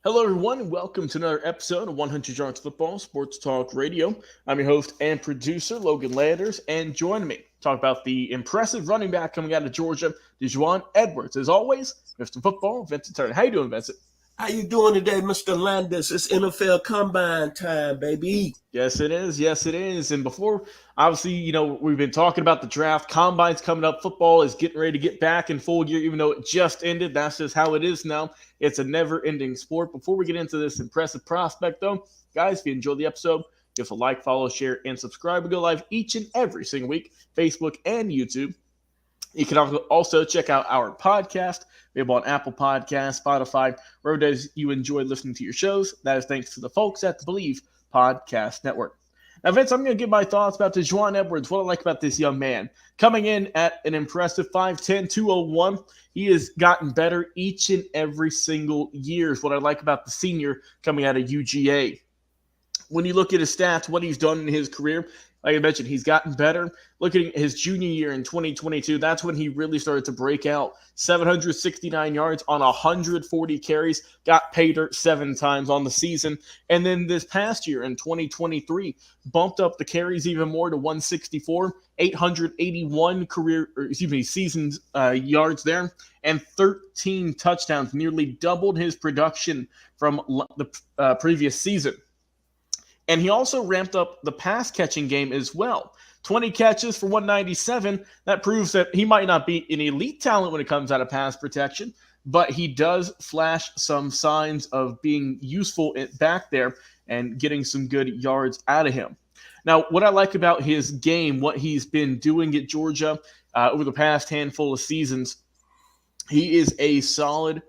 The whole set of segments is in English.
Hello, everyone, and welcome to another episode of 100 Yards Football Sports Talk Radio. I'm your host and producer, Logan Landers, and joining me to talk about the impressive running back coming out of Georgia, Daijuan Edwards. As always, Mr. Football, Vincent Turner. How you doing, Vincent? How you doing today, Mr. Landis? It's NFL Combine time, baby. Yes, it is. Yes, it is. And before, obviously, we've been talking about the draft. Combine's coming up. Football is getting ready to get back in full gear, even though it just ended. That's just how it is now. It's a never ending sport. Before we get into this impressive prospect, though, guys, if you enjoyed the episode, give us a like, follow, share, and subscribe. We go live each and every single week, Facebook and YouTube. You can also check out our podcast. We have on Apple Podcasts, Spotify, wherever it is you enjoy listening to your shows. That is thanks to the folks at the Believe Podcast Network. Now, Vince, I'm going to give my thoughts about Daijuan Edwards, what I like about this young man. Coming in at an impressive 5'10", 201, he has gotten better each and every single year is what I like about the senior coming out of UGA. When you look at his stats, what he's done in his career, like I mentioned, he's gotten better. Looking at his junior year in 2022, that's when he really started to break out. 769 yards on 140 carries, got pay dirt 7 times on the season. And then this past year in 2023, bumped up the carries even more to 164, 881 season yards there, and 13 touchdowns, nearly doubled his production from the previous season. And he also ramped up the pass catching game as well. 20 catches for 197. That proves that he might not be an elite talent when it comes out of pass protection, but he does flash some signs of being useful back there and getting some good yards out of him. Now, what I like about his game, what he's been doing at Georgia over the past handful of seasons, he is a solid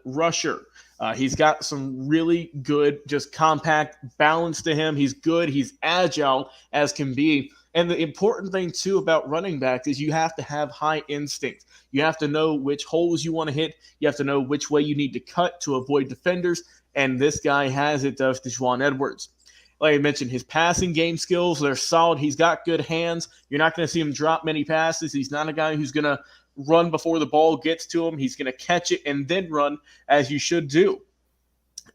rusher. He's got some really good, just compact balance to him. He's good. He's agile as can be. And the important thing, too, about running backs is you have to have high instinct. You have to know which holes you want to hit. You have to know which way you need to cut to avoid defenders. And this guy has it, does Daijuan Edwards. Like I mentioned, his passing game skills, they're solid. He's got good hands. You're not going to see him drop many passes. He's not a guy who's going to run before the ball gets to him. He's going to catch it and then run, as you should do.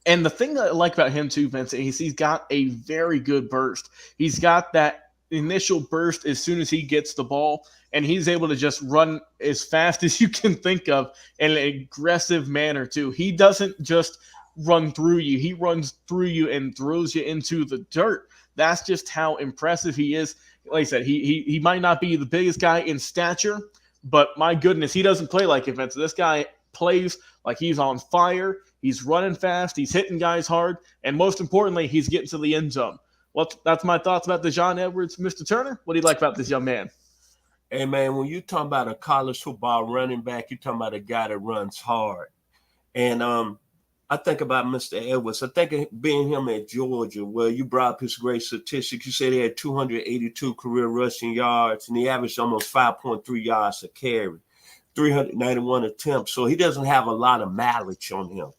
And the thing that I like about him too, Vincent, is he's got a very good burst. He's got that initial burst as soon as he gets the ball, and he's able to just run as fast as you can think of in an aggressive manner too. He doesn't just run through you. He runs through you and throws you into the dirt. That's just how impressive he is. Like I said, he might not be the biggest guy in stature, but my goodness, he doesn't play like it. This guy plays like he's on fire. He's running fast. He's hitting guys hard. And most importantly, he's getting to the end zone. Well, that's my thoughts about Daijuan Edwards. Mr. Turner, what do you like about this young man? Hey, man, when you talk about a college football running back, you're talking about a guy that runs hard. And I think about Mr. Edwards. I think of being him at Georgia, where you brought up his great statistics. You said he had 282 career rushing yards, and he averaged almost 5.3 yards a carry, 391 attempts. So he doesn't have a lot of mileage on him.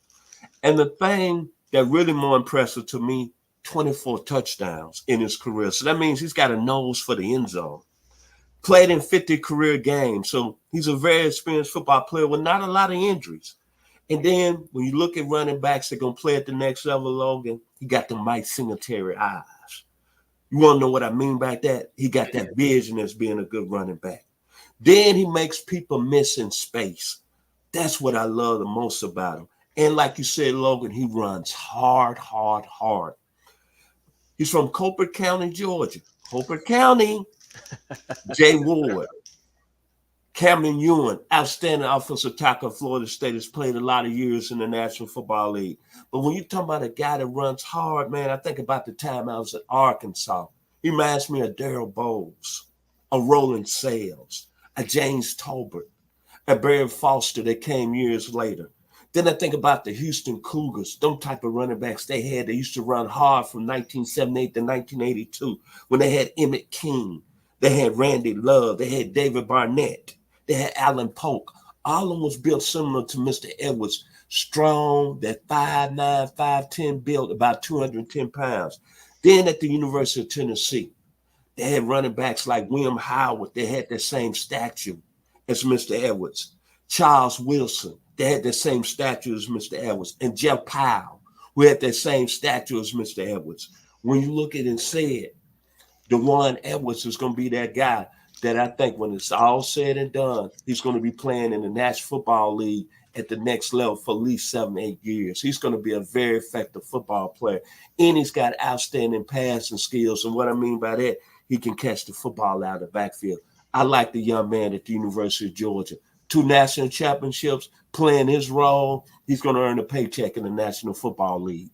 And the thing that really more impressive to me, 24 touchdowns in his career. So that means he's got a nose for the end zone. Played in 50 career games. So he's a very experienced football player with not a lot of injuries. And then when you look at running backs that are going to play at the next level, Logan, he got the Mike Singletary eyes. You want to know what I mean by that? He got that vision as being a good running back. Then he makes people miss in space. That's what I love the most about him. And like you said, Logan, he runs hard. He's from Colbert County, Georgia. Colbert County. Jay Ward. Cameron Ewan, outstanding offensive tackle of Florida State, has played a lot of years in the National Football League. But when you talk about a guy that runs hard, man, I think about the time I was at Arkansas. He reminds me of Darrell Bowles, a Roland Sales, a James Tolbert, a Barry Foster that came years later. Then I think about the Houston Cougars, them type of running backs they had. They used to run hard from 1978 to 1982 when they had Emmett King. They had Randy Love. They had David Barnett. They had Alan Polk. All of them was built similar to Mr. Edwards. Strong, that 5'9", 5'10", built, about 210 pounds. Then at the University of Tennessee, they had running backs like William Howard. They had the same stature as Mr. Edwards. Charles Wilson, They had the same stature as Mr. Edwards. And Jeff Powell, who had that same stature as Mr. Edwards. When you look at it and say it, Daijuan Edwards is going to be that guy that I think when it's all said and done, he's going to be playing in the National Football League at the next level for at least 7-8 years. He's going to be a very effective football player. And he's got outstanding passing skills. And what I mean by that, he can catch the football out of the backfield. I like the young man at the University of Georgia. 2 national championships, playing his role. He's going to earn a paycheck in the National Football League.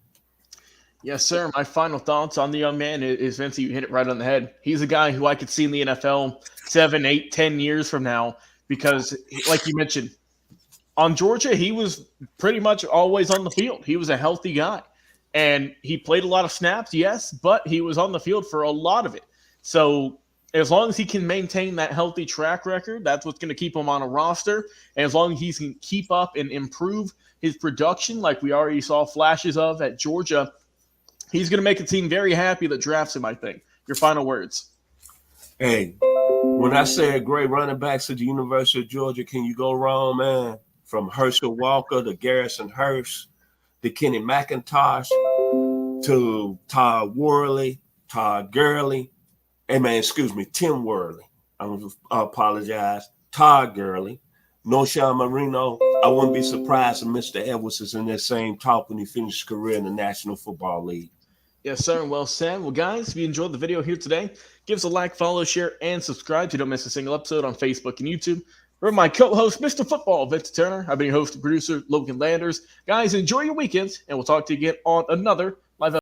Yes, sir. My final thoughts on the young man is Vincent, you hit it right on the head. He's a guy who I could see in the NFL 7, 8, 10 years from now because, like you mentioned, on Georgia, he was pretty much always on the field. He was a healthy guy. And he played a lot of snaps, yes, but he was on the field for a lot of it. So as long as he can maintain that healthy track record, that's what's going to keep him on a roster. And as long as he can keep up and improve his production like we already saw flashes of at Georgia, he's going to make a team very happy that drafts him, I think. Your final words. Hey, when I say great running backs at the University of Georgia, can you go wrong, man? From Herschel Walker to Garrison Hurst to Kenny McIntosh to Todd Worley, Todd Gurley. Hey, man, excuse me, Tim Worley. I apologize. Todd Gurley, Noshawn Marino. I wouldn't be surprised if Mr. Edwards is in that same talk when he finishes his career in the National Football League. Yes, sir. Well said. Well, guys, if you enjoyed the video here today, give us a like, follow, share, and subscribe so you don't miss a single episode on Facebook and YouTube. Remember my co-host, Mr. Football, Vincent Turner. I've been your host and producer, Logan Landers. Guys, enjoy your weekends, and we'll talk to you again on another